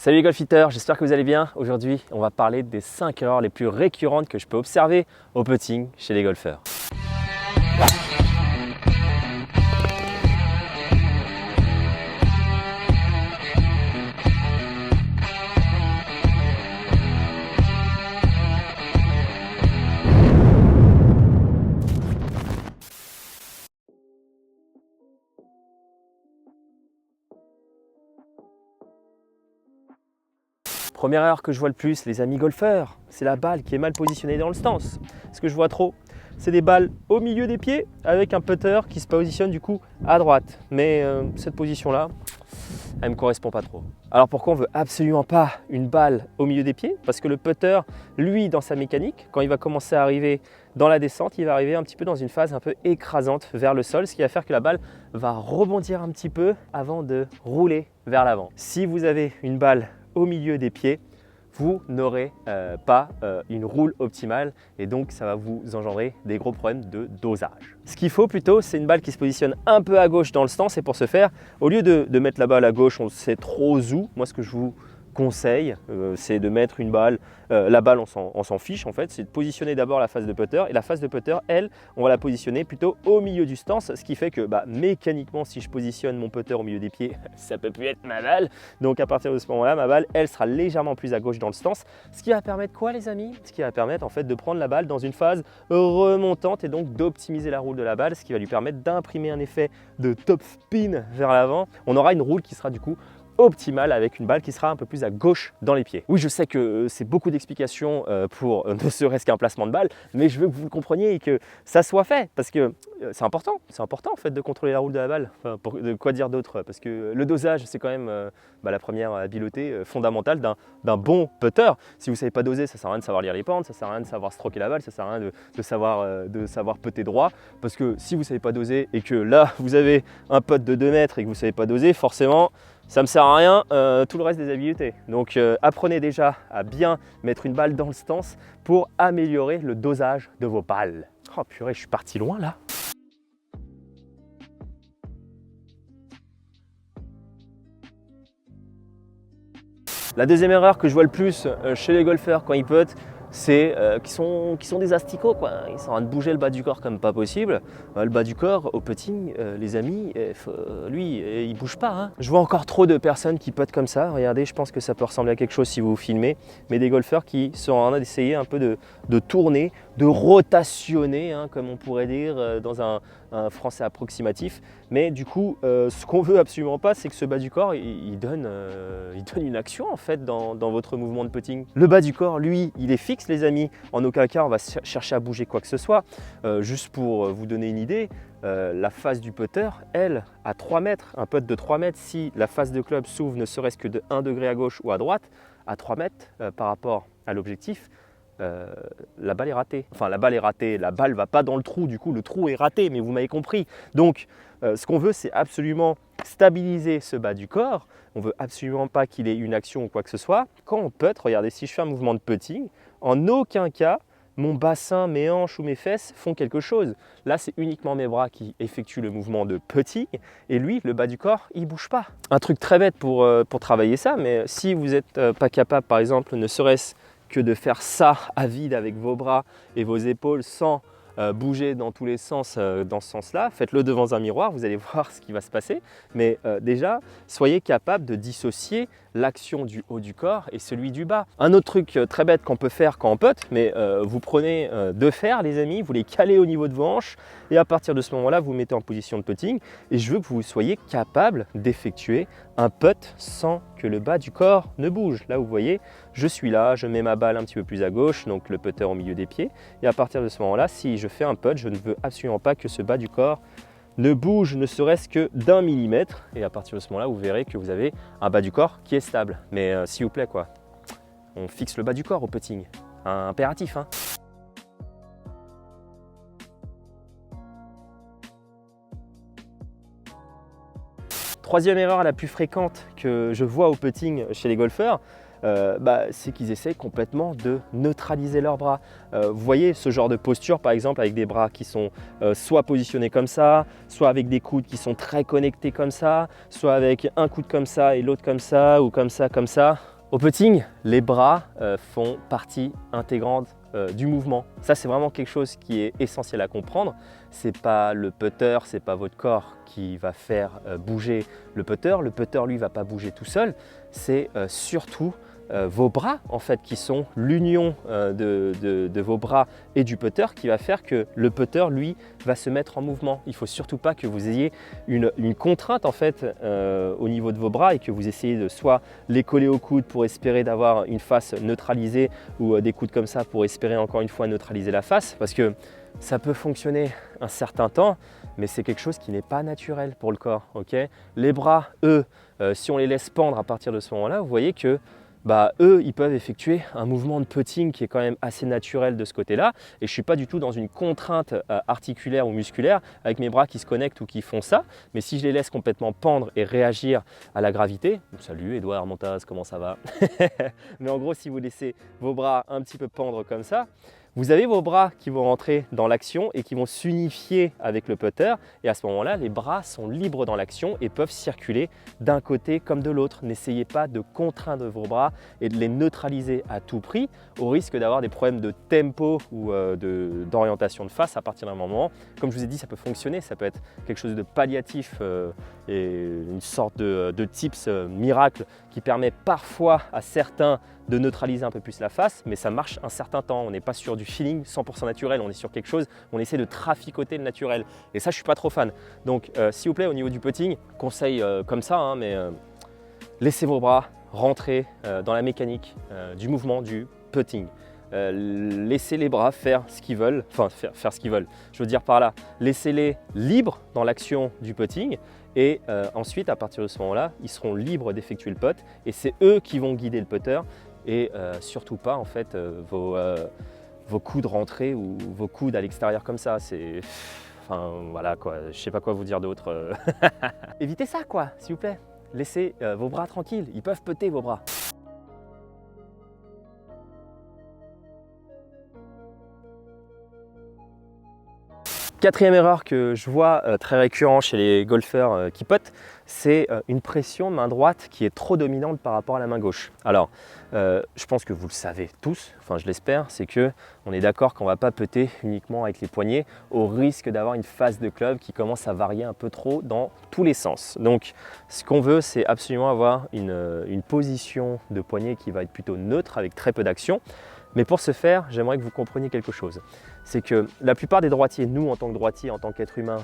Salut les golfiteurs, j'espère que vous allez bien. Aujourd'hui, on va parler des 5 erreurs les plus récurrentes que je peux observer au putting chez les golfeurs. Première erreur que je vois le plus, les amis golfeurs, c'est la balle qui est mal positionnée dans le stance. Ce que je vois trop, c'est des balles au milieu des pieds avec un putter qui se positionne du coup à droite. Mais cette position-là, elle ne me correspond pas trop. Alors pourquoi on ne veut absolument pas une balle au milieu des pieds? Parce que le putter, lui, dans sa mécanique, quand il va commencer à arriver dans la descente, il va arriver un petit peu dans une phase un peu écrasante vers le sol, ce qui va faire que la balle va rebondir un petit peu avant de rouler vers l'avant. Si vous avez une balle au milieu des pieds, vous n'aurez pas une roule optimale et donc ça va vous engendrer des gros problèmes de dosage. Ce qu'il faut plutôt, c'est une balle qui se positionne un peu à gauche dans le stance et pour ce faire, au lieu de mettre la balle à gauche, on sait trop où, moi ce que je vous conseille, c'est de mettre une balle, la balle on s'en fiche en fait, c'est de positionner d'abord la face de putter et la face de putter, elle, on va la positionner plutôt au milieu du stance, ce qui fait que mécaniquement si je positionne mon putter au milieu des pieds, ça peut plus être ma balle, donc à partir de ce moment-là, ma balle, elle sera légèrement plus à gauche dans le stance, ce qui va permettre quoi les amis? Ce qui va permettre en fait de prendre la balle dans une phase remontante et donc d'optimiser la roule de la balle, ce qui va lui permettre d'imprimer un effet de top spin vers l'avant. On aura une roule qui sera du coup optimale avec une balle qui sera un peu plus à gauche dans les pieds. Oui, je sais que c'est beaucoup d'explications pour ne serait-ce qu'un placement de balle, mais je veux que vous le compreniez et que ça soit fait parce que c'est important en fait de contrôler la roule de la balle. Enfin, de quoi dire d'autre? Parce que le dosage, c'est quand même la première habileté fondamentale d'un bon putter. Si vous ne savez pas doser, ça ne sert à rien de savoir lire les pentes, ça ne sert à rien de savoir stroker la balle, ça ne sert à rien de savoir putter droit. Parce que si vous ne savez pas doser et que là, vous avez un putt de 2 mètres et que vous ne savez pas doser, forcément, ça ne me sert à rien tout le reste des habiletés. Donc apprenez déjà à bien mettre une balle dans le stance pour améliorer le dosage de vos balles. Oh purée, je suis parti loin là. La deuxième erreur que je vois le plus chez les golfeurs quand ils puttent, c'est qui sont des asticots quoi. Ils sont en train de bouger le bas du corps comme pas possible. Le bas du corps au putting, les amis, lui, il bouge pas. Hein. Je vois encore trop de personnes qui puttent comme ça. Regardez, je pense que ça peut ressembler à quelque chose si vous vous filmez. Mais des golfeurs qui sont en train d'essayer un peu de tourner, de rotationner, hein, comme on pourrait dire dans un français approximatif. Mais du coup, ce qu'on veut absolument pas, c'est que ce bas du corps, il donne une action en fait dans votre mouvement de putting. Le bas du corps, lui, il est fixe les amis. En aucun cas, on va chercher à bouger quoi que ce soit. Juste pour vous donner une idée, la face du putter, elle, à 3 mètres, un putt de 3 mètres, si la face de club s'ouvre ne serait-ce que de 1 degré à gauche ou à droite, à 3 mètres par rapport à l'objectif, la balle est ratée. Enfin, la balle est ratée, la balle ne va pas dans le trou, du coup le trou est raté, mais vous m'avez compris. Donc, ce qu'on veut, c'est absolument stabiliser ce bas du corps. On ne veut absolument pas qu'il ait une action ou quoi que ce soit. Quand on putt, regardez, si je fais un mouvement de putting, en aucun cas, mon bassin, mes hanches ou mes fesses font quelque chose. Là, c'est uniquement mes bras qui effectuent le mouvement de putting et lui, le bas du corps, il ne bouge pas. Un truc très bête pour travailler ça, mais si vous n'êtes pas capable, par exemple, ne serait-ce que de faire ça à vide avec vos bras et vos épaules sans bouger dans tous les sens dans ce sens-là, faites-le devant un miroir, vous allez voir ce qui va se passer. Mais déjà, soyez capable de dissocier l'action du haut du corps et celui du bas. Un autre truc très bête qu'on peut faire quand on putt, mais vous prenez deux fers les amis, vous les calez au niveau de vos hanches et à partir de ce moment-là, vous mettez en position de putting et je veux que vous soyez capable d'effectuer un putt sans que le bas du corps ne bouge. Là, vous voyez, je suis là, je mets ma balle un petit peu plus à gauche, donc le putter au milieu des pieds et à partir de ce moment-là, si je fais un putt, je ne veux absolument pas que ce bas du corps ne bouge ne serait-ce que d'1 millimètre et à partir de ce moment-là, vous verrez que vous avez un bas du corps qui est stable. Mais s'il vous plaît, quoi, on fixe le bas du corps au putting, impératif. Hein. Troisième erreur la plus fréquente que je vois au putting chez les golfeurs, c'est qu'ils essayent complètement de neutraliser leurs bras. Vous voyez ce genre de posture par exemple avec des bras qui sont soit positionnés comme ça, soit avec des coudes qui sont très connectés comme ça, soit avec un coude comme ça et l'autre comme ça ou comme ça, comme ça. Au putting, les bras font partie intégrante du mouvement. Ça, c'est vraiment quelque chose qui est essentiel à comprendre. C'est pas le putter, c'est pas votre corps qui va faire bouger le putter. Le putter, lui, va pas bouger tout seul. C'est surtout vos bras en fait qui sont l'union de vos bras et du putter qui va faire que le putter lui va se mettre en mouvement. Il ne faut surtout pas que vous ayez une contrainte en fait au niveau de vos bras et que vous essayez de soit les coller au coude pour espérer d'avoir une face neutralisée ou des coudes comme ça pour espérer encore une fois neutraliser la face, parce que ça peut fonctionner un certain temps, mais c'est quelque chose qui n'est pas naturel pour le corps. Okay, les bras, eux, si on les laisse pendre à partir de ce moment-là, vous voyez que eux, ils peuvent effectuer un mouvement de putting qui est quand même assez naturel de ce côté-là. Et je ne suis pas du tout dans une contrainte articulaire ou musculaire avec mes bras qui se connectent ou qui font ça. Mais si je les laisse complètement pendre et réagir à la gravité, salut Edouard Montaz, comment ça va? Mais en gros, si vous laissez vos bras un petit peu pendre comme ça, vous avez vos bras qui vont rentrer dans l'action et qui vont s'unifier avec le putter. Et à ce moment-là, les bras sont libres dans l'action et peuvent circuler d'un côté comme de l'autre. N'essayez pas de contraindre vos bras et de les neutraliser à tout prix au risque d'avoir des problèmes de tempo ou d'orientation de face à partir d'un moment. Comme je vous ai dit, ça peut fonctionner, ça peut être quelque chose de palliatif et une sorte de tips miracle qui permet parfois à certains de neutraliser un peu plus la face, mais ça marche un certain temps. On n'est pas sur du feeling 100% naturel, on est sur quelque chose, on essaie de traficoter le naturel. Et ça, je ne suis pas trop fan. Donc, s'il vous plaît, au niveau du putting, conseil comme ça, hein, mais laissez vos bras rentrer dans la mécanique du mouvement du putting. Laissez les bras faire ce qu'ils veulent, enfin faire ce qu'ils veulent. Je veux dire par là, laissez-les libres dans l'action du putting. Et ensuite, à partir de ce moment-là, ils seront libres d'effectuer le putt et c'est eux qui vont guider le putter et surtout pas en fait vos coudes rentrés ou vos coudes à l'extérieur comme ça. C'est, enfin voilà quoi, je sais pas quoi vous dire d'autre. Évitez ça quoi, s'il vous plaît. Laissez vos bras tranquilles, ils peuvent putter vos bras. Quatrième erreur que je vois très récurrent chez les golfeurs qui puttent, c'est une pression main droite qui est trop dominante par rapport à la main gauche. Alors, je pense que vous le savez tous, enfin je l'espère, c'est qu'on est d'accord qu'on ne va pas putter uniquement avec les poignets au risque d'avoir une face de club qui commence à varier un peu trop dans tous les sens. Donc, ce qu'on veut, c'est absolument avoir une position de poignet qui va être plutôt neutre avec très peu d'action. Mais pour ce faire, j'aimerais que vous compreniez quelque chose. C'est que la plupart des droitiers, nous en tant que droitiers, en tant qu'être humain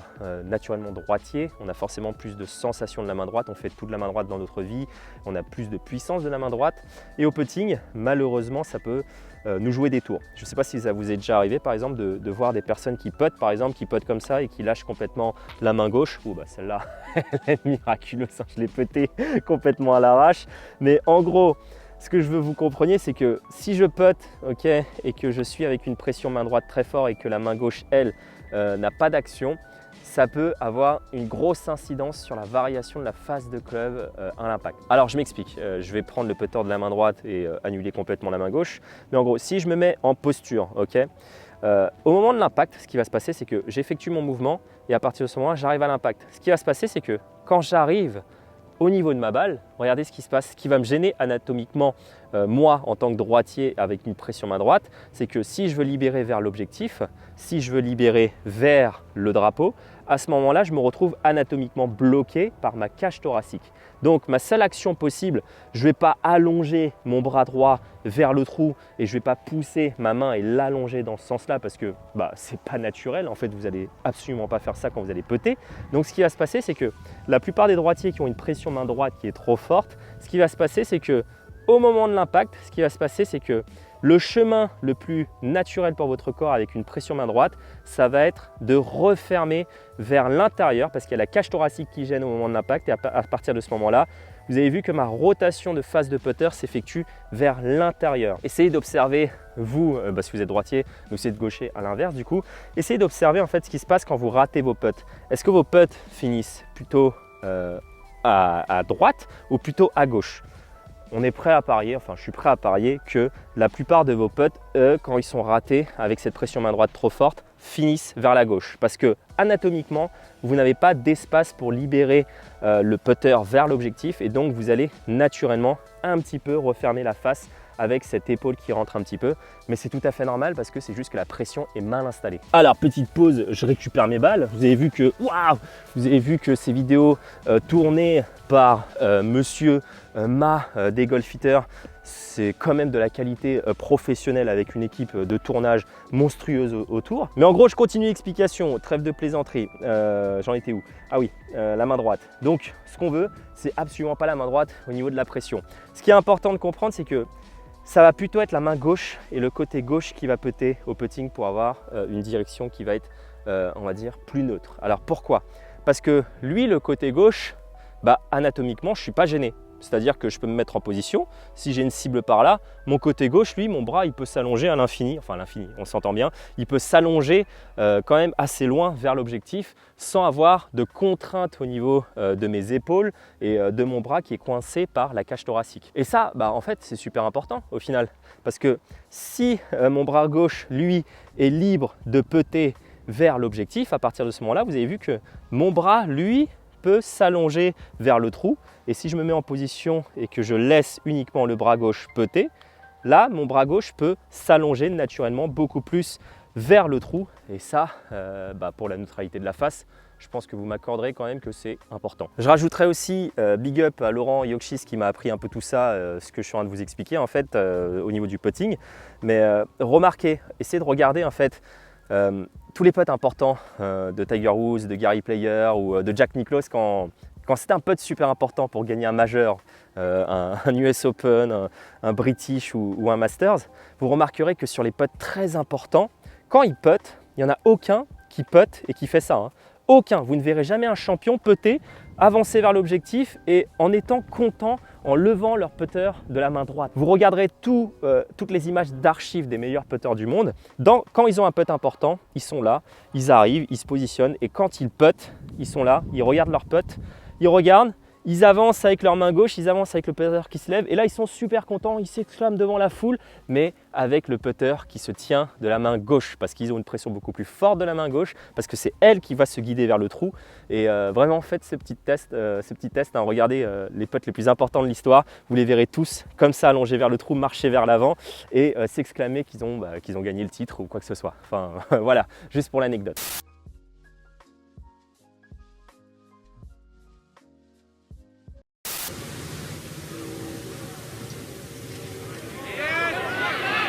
naturellement droitier, on a forcément plus de sensations de la main droite, on fait tout de la main droite dans notre vie, on a plus de puissance de la main droite. Et au putting, malheureusement, ça peut nous jouer des tours. Je ne sais pas si ça vous est déjà arrivé par exemple de voir des personnes qui puttent par exemple, qui puttent comme ça et qui lâchent complètement la main gauche. Ouh, celle-là, elle est miraculeuse, je l'ai puttée complètement à l'arrache. Mais en gros, ce que je veux que vous compreniez, c'est que si je putte et que je suis avec une pression main droite très fort et que la main gauche, elle, n'a pas d'action, ça peut avoir une grosse incidence sur la variation de la face de club à l'impact. Alors je m'explique, je vais prendre le putter de la main droite et annuler complètement la main gauche. Mais en gros, si je me mets en posture, au moment de l'impact, ce qui va se passer, c'est que j'effectue mon mouvement et à partir de ce moment-là, j'arrive à l'impact. Ce qui va se passer, c'est que quand j'arrive au niveau de ma balle, regardez ce qui se passe. Ce qui va me gêner anatomiquement, moi en tant que droitier avec une pression main droite, c'est que si je veux libérer vers l'objectif, si je veux libérer vers le drapeau, à ce moment-là, je me retrouve anatomiquement bloqué par ma cage thoracique. Donc ma seule action possible, je ne vais pas allonger mon bras droit vers le trou et je ne vais pas pousser ma main et l'allonger dans ce sens-là parce que ce n'est pas naturel. En fait, vous n'allez absolument pas faire ça quand vous allez putter. Donc ce qui va se passer, c'est que la plupart des droitiers qui ont une pression main droite qui est trop forte, ce qui va se passer, c'est que au moment de l'impact, ce qui va se passer, c'est que le chemin le plus naturel pour votre corps avec une pression main droite, ça va être de refermer vers l'intérieur parce qu'il y a la cage thoracique qui gêne au moment de l'impact et à partir de ce moment-là, vous avez vu que ma rotation de face de putter s'effectue vers l'intérieur. Essayez d'observer, vous, si vous êtes droitier, nous c'est de gaucher à l'inverse du coup, essayez d'observer en fait ce qui se passe quand vous ratez vos putts. Est-ce que vos putts finissent plutôt à droite ou plutôt à gauche? on est prêt à parier, enfin je suis prêt à parier que la plupart de vos putts, quand ils sont ratés avec cette pression main droite trop forte, finissent vers la gauche. Parce que anatomiquement, vous n'avez pas d'espace pour libérer le putter vers l'objectif et donc vous allez naturellement un petit peu refermer la face avec cette épaule qui rentre un petit peu, mais c'est tout à fait normal parce que c'est juste que la pression est mal installée. Alors petite pause, je récupère mes balles. Vous avez vu que, waouh, vous avez vu que ces vidéos tournées par monsieur Ma des Golf Fitters, c'est quand même de la qualité professionnelle avec une équipe de tournage monstrueuse autour. Mais en gros, je continue l'explication, trêve de plaisanterie. J'en étais où? Ah oui, la main droite. Donc ce qu'on veut, c'est absolument pas la main droite au niveau de la pression. Ce qui est important de comprendre, c'est que ça va plutôt être la main gauche et le côté gauche qui va putter au putting pour avoir une direction qui va être, on va dire, plus neutre. Alors pourquoi? Parce que lui, le côté gauche, anatomiquement, je ne suis pas gêné. C'est-à-dire que je peux me mettre en position. Si j'ai une cible par là, mon côté gauche, lui, mon bras, il peut s'allonger à l'infini. Enfin, à l'infini, on s'entend bien. Il peut s'allonger quand même assez loin vers l'objectif sans avoir de contrainte au niveau de mes épaules et de mon bras qui est coincé par la cage thoracique. Et ça, en fait, c'est super important au final. Parce que si mon bras gauche, lui, est libre de putter vers l'objectif, à partir de ce moment-là, vous avez vu que mon bras, lui, peut s'allonger vers le trou. Et si je me mets en position et que je laisse uniquement le bras gauche putter, là, mon bras gauche peut s'allonger naturellement beaucoup plus vers le trou. Et ça, pour la neutralité de la face, je pense que vous m'accorderez quand même que c'est important. Je rajouterai aussi big up à Laurent Yokshis qui m'a appris un peu tout ça, ce que je suis en train de vous expliquer en fait au niveau du putting. Mais remarquez, essayez de regarder en fait tous les putts importants de Tiger Woods, de Gary Player ou de Jack Nicklaus quand c'est un putt super important pour gagner un majeur, un US Open, un British ou un Masters, vous remarquerez que sur les putts très importants, quand ils puttent, il n'y en a aucun qui putt et qui fait ça. Hein. Aucun. Vous ne verrez jamais un champion putter, avancer vers l'objectif et en étant content, en levant leur putter de la main droite. Vous regarderez toutes les images d'archives des meilleurs putters du monde. Quand ils ont un putt important, ils sont là, ils arrivent, ils se positionnent et quand ils puttent, ils sont là, ils regardent leur putt. Ils regardent, ils avancent avec leur main gauche, ils avancent avec le putter qui se lève et là ils sont super contents, ils s'exclament devant la foule mais avec le putter qui se tient de la main gauche parce qu'ils ont une pression beaucoup plus forte de la main gauche parce que c'est elle qui va se guider vers le trou et vraiment faites ces petits tests, hein. Regardez les putts les plus importants de l'histoire, vous les verrez tous comme ça allongés vers le trou, marcher vers l'avant et s'exclamer qu'ils ont gagné le titre ou quoi que ce soit. Enfin voilà, juste pour l'anecdote.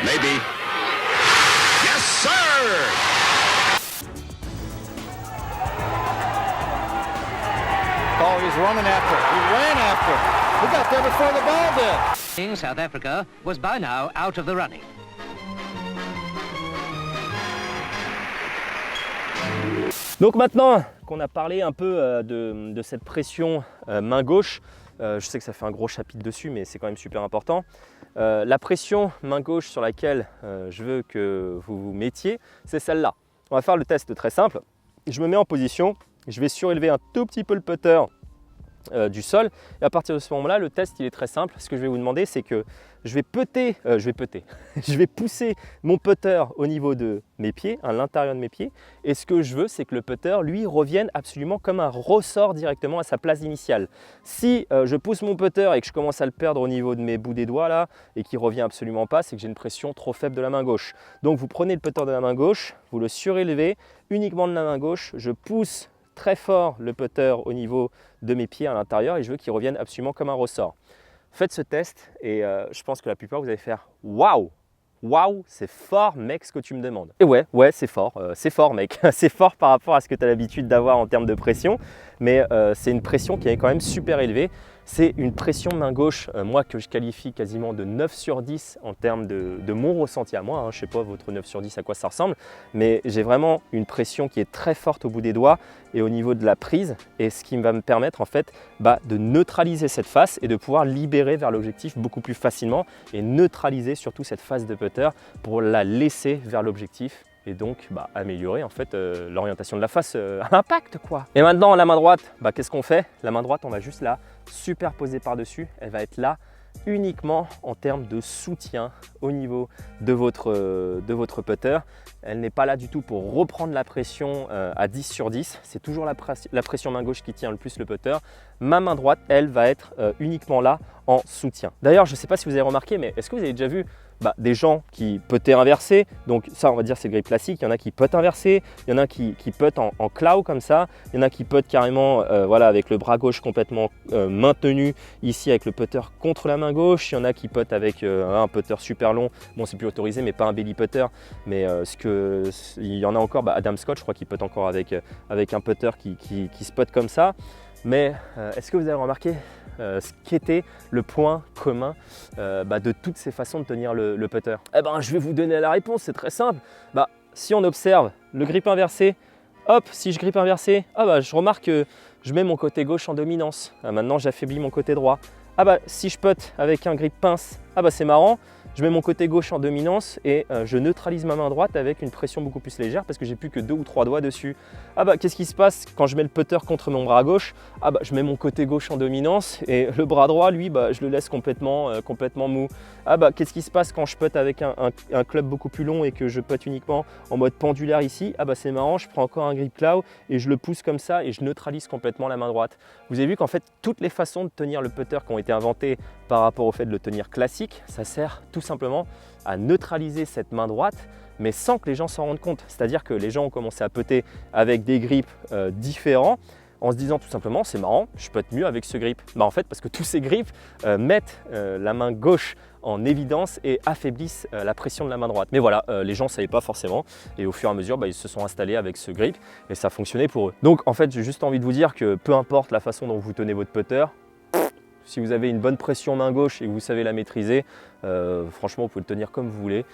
Maybe. Yes, sir! Oh, he's running after it. He ran after it. He got there before the ball did. South Africa was by now out of the running. Donc maintenant qu'on a parlé un peu de cette pression main gauche, je sais que ça fait un gros chapitre dessus, mais c'est quand même super important. La pression main gauche sur laquelle je veux que vous vous mettiez, c'est celle-là. On va faire le test très simple. Je me mets en position, je vais surélever un tout petit peu le putter du sol. Et à partir de ce moment-là, le test il est très simple. Ce que je vais vous demander, c'est que je vais je vais pousser mon putter au niveau de mes pieds, à l'intérieur de mes pieds. Et ce que je veux, c'est que le putter, lui, revienne absolument comme un ressort directement à sa place initiale. Si je pousse mon putter et que je commence à le perdre au niveau de mes bouts des doigts là, et qu'il ne revient absolument pas, c'est que j'ai une pression trop faible de la main gauche. Donc vous prenez le putter de la main gauche, vous le surélevez uniquement de la main gauche, je pousse très fort le putter au niveau de mes pieds à l'intérieur et je veux qu'il revienne absolument comme un ressort. Faites ce test et je pense que la plupart vous allez faire waouh, waouh, c'est fort mec ce que tu me demandes. Et ouais, c'est fort mec, c'est fort par rapport à ce que tu as l'habitude d'avoir en termes de pression, mais c'est une pression qui est quand même super élevée. C'est une pression main gauche, moi que je qualifie quasiment de 9 sur 10 en termes de mon ressenti à moi. Hein. Je ne sais pas votre 9 sur 10 à quoi ça ressemble, mais j'ai vraiment une pression qui est très forte au bout des doigts et au niveau de la prise. Et ce qui va me permettre en fait de neutraliser cette face et de pouvoir libérer vers l'objectif beaucoup plus facilement et neutraliser surtout cette face de putter pour la laisser vers l'objectif. Et donc améliorer en fait l'orientation de la face à l'impact quoi. Et maintenant la main droite, qu'est-ce qu'on fait? La main droite on va juste la superposer par dessus, elle va être là uniquement en termes de soutien au niveau de votre putter. Elle n'est pas là du tout pour reprendre la pression à 10 sur 10. C'est toujours la pression main gauche qui tient le plus le putter. Ma main droite, elle, va être uniquement là en soutien. D'ailleurs, je ne sais pas si vous avez remarqué, mais est-ce que vous avez déjà vu des gens qui puttaient inversés? Donc ça, on va dire, c'est le grip classique. Il y en a qui puttent inversés, il y en a qui puttent en claw comme ça, il y en a qui puttent carrément voilà, avec le bras gauche complètement maintenu ici avec le putter contre la main gauche. Il y en a qui puttent avec un putter super long. Bon, c'est plus autorisé, mais pas un belly putter. Mais il y en a encore, Adam Scott, je crois qu'il putte encore avec un putter qui se putte comme ça. Mais est-ce que vous avez remarqué ce qu'était le point commun de toutes ces façons de tenir le putter? Eh ben, je vais vous donner la réponse, c'est très simple. Si on observe le grip inversé, hop, si je grip inversé, je remarque que je mets mon côté gauche en dominance. Maintenant, j'affaiblis mon côté droit. Si je putte avec un grip pince, c'est marrant. Je mets mon côté gauche en dominance et je neutralise ma main droite avec une pression beaucoup plus légère parce que j'ai plus que 2 ou 3 doigts dessus. Qu'est-ce qui se passe quand je mets le putter contre mon bras gauche? Je mets mon côté gauche en dominance et le bras droit, lui, je le laisse complètement mou. Qu'est-ce qui se passe quand je putte avec un club beaucoup plus long et que je putte uniquement en mode pendulaire ici? C'est marrant, je prends encore un grip claw et je le pousse comme ça et je neutralise complètement la main droite. Vous avez vu qu'en fait, toutes les façons de tenir le putter qui ont été inventées par rapport au fait de le tenir classique, ça sert tout simplement à neutraliser cette main droite, mais sans que les gens s'en rendent compte. C'est-à-dire que les gens ont commencé à putter avec des grips différents en se disant tout simplement, c'est marrant, je putte mieux avec ce grip. En fait, parce que tous ces grips mettent la main gauche en évidence et affaiblissent la pression de la main droite. Mais voilà, les gens ne savaient pas forcément et au fur et à mesure, ils se sont installés avec ce grip et ça fonctionnait pour eux. Donc en fait, j'ai juste envie de vous dire que peu importe la façon dont vous tenez votre putter, si vous avez une bonne pression main gauche et que vous savez la maîtriser, franchement, vous pouvez le tenir comme vous voulez.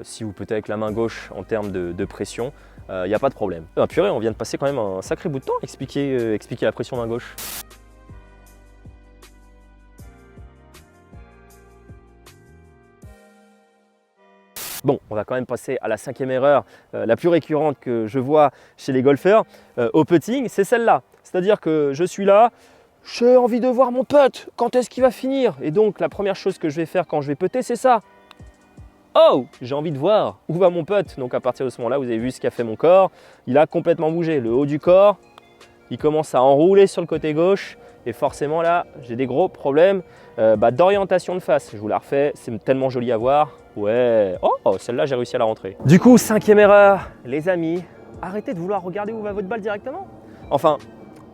Si vous puttez avec la main gauche en termes de pression, il n'y a pas de problème. Purée, on vient de passer quand même un sacré bout de temps à expliquer la pression main gauche. Bon, on va quand même passer à la 5e erreur, la plus récurrente que je vois chez les golfeurs au putting, c'est celle-là. C'est-à-dire que je suis là, j'ai envie de voir mon putt, quand est-ce qu'il va finir? Et donc la première chose que je vais faire quand je vais putter, c'est ça. Oh, j'ai envie de voir où va mon putt. Donc à partir de ce moment-là, vous avez vu ce qu'a fait mon corps. Il a complètement bougé. Le haut du corps, il commence à enrouler sur le côté gauche. Et forcément là, j'ai des gros problèmes d'orientation de face. Je vous la refais, c'est tellement joli à voir. Ouais, oh, celle-là, j'ai réussi à la rentrer. Du coup, 5e erreur, les amis, arrêtez de vouloir regarder où va votre balle directement. Enfin,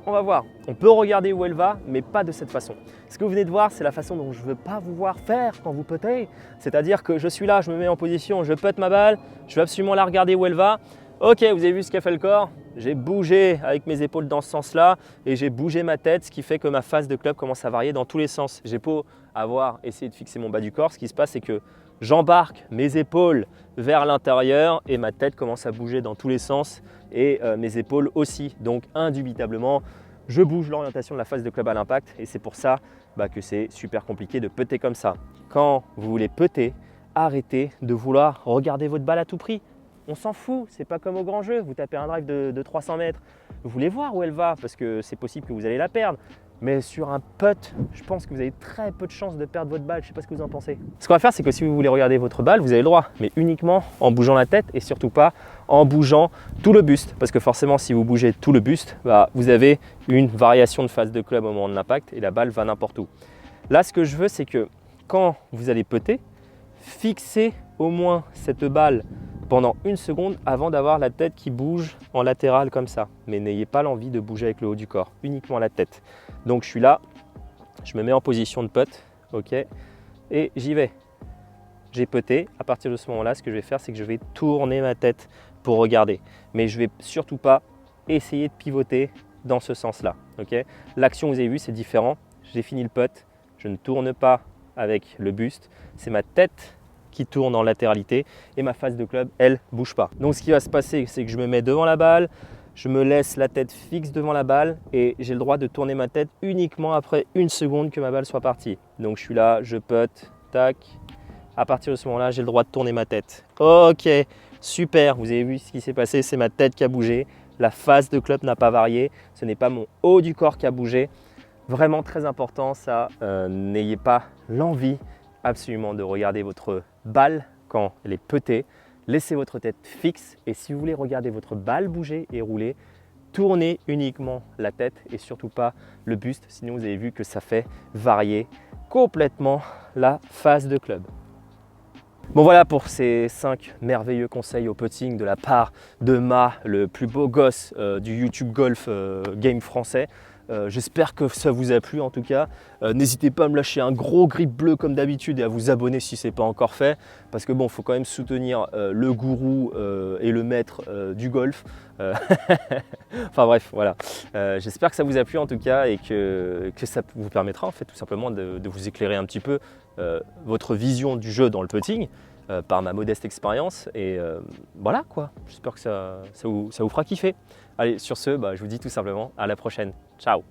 on va voir. On peut regarder où elle va, mais pas de cette façon. Ce que vous venez de voir, c'est la façon dont je ne veux pas vous voir faire quand vous puttez. C'est-à-dire que je suis là, je me mets en position, je putte ma balle, je veux absolument la regarder où elle va. Ok, vous avez vu ce qu'a fait le corps? J'ai bougé avec mes épaules dans ce sens-là et j'ai bougé ma tête, ce qui fait que ma face de club commence à varier dans tous les sens. J'ai beau avoir essayé de fixer mon bas du corps, ce qui se passe, c'est que j'embarque mes épaules vers l'intérieur et ma tête commence à bouger dans tous les sens et mes épaules aussi. Donc indubitablement, je bouge l'orientation de la face de club à l'impact et c'est pour ça que c'est super compliqué de putter comme ça. Quand vous voulez putter, arrêtez de vouloir regarder votre balle à tout prix. On s'en fout, c'est pas comme au grand jeu, vous tapez un drive de 300 mètres, vous voulez voir où elle va parce que c'est possible que vous allez la perdre. Mais sur un putt, je pense que vous avez très peu de chances de perdre votre balle. Je ne sais pas ce que vous en pensez. Ce qu'on va faire, c'est que si vous voulez regarder votre balle, vous avez le droit, mais uniquement en bougeant la tête et surtout pas en bougeant tout le buste. Parce que forcément, si vous bougez tout le buste, vous avez une variation de phase de club au moment de l'impact et la balle va n'importe où. Là, ce que je veux, c'est que quand vous allez putter, fixez au moins cette balle pendant 1 seconde avant d'avoir la tête qui bouge en latéral comme ça. Mais n'ayez pas l'envie de bouger avec le haut du corps, uniquement la tête. Donc je suis là, je me mets en position de putt, ok, et j'y vais. J'ai putté, à partir de ce moment-là, ce que je vais faire, c'est que je vais tourner ma tête pour regarder. Mais je ne vais surtout pas essayer de pivoter dans ce sens-là, ok. L'action, vous avez vu, c'est différent. J'ai fini le putt, je ne tourne pas avec le buste, c'est ma tête qui tourne en latéralité et ma face de club, elle, bouge pas. Donc ce qui va se passer, c'est que je me mets devant la balle, je me laisse la tête fixe devant la balle et j'ai le droit de tourner ma tête uniquement après 1 seconde que ma balle soit partie. Donc je suis là, je putt, tac. À partir de ce moment-là, j'ai le droit de tourner ma tête. Ok, super, vous avez vu ce qui s'est passé, c'est ma tête qui a bougé. La face de club n'a pas varié, ce n'est pas mon haut du corps qui a bougé. Vraiment très important ça, n'ayez pas l'envie absolument de regarder votre balle quand elle est petée. Laissez votre tête fixe et si vous voulez regarder votre balle bouger et rouler, tournez uniquement la tête et surtout pas le buste, sinon vous avez vu que ça fait varier complètement la phase de club. Bon voilà pour ces 5 merveilleux conseils au putting de la part de Ma, le plus beau gosse du YouTube Golf Game français. J'espère que ça vous a plu en tout cas. N'hésitez pas à me lâcher un gros grip bleu comme d'habitude et à vous abonner si ce n'est pas encore fait. Parce que bon, il faut quand même soutenir le gourou et le maître du golf. Enfin bref, voilà. J'espère que ça vous a plu en tout cas et que ça vous permettra en fait tout simplement de vous éclairer un petit peu votre vision du jeu dans le putting par ma modeste expérience. Et voilà quoi, j'espère que ça vous fera kiffer. Allez, sur ce, je vous dis tout simplement à la prochaine. Ciao!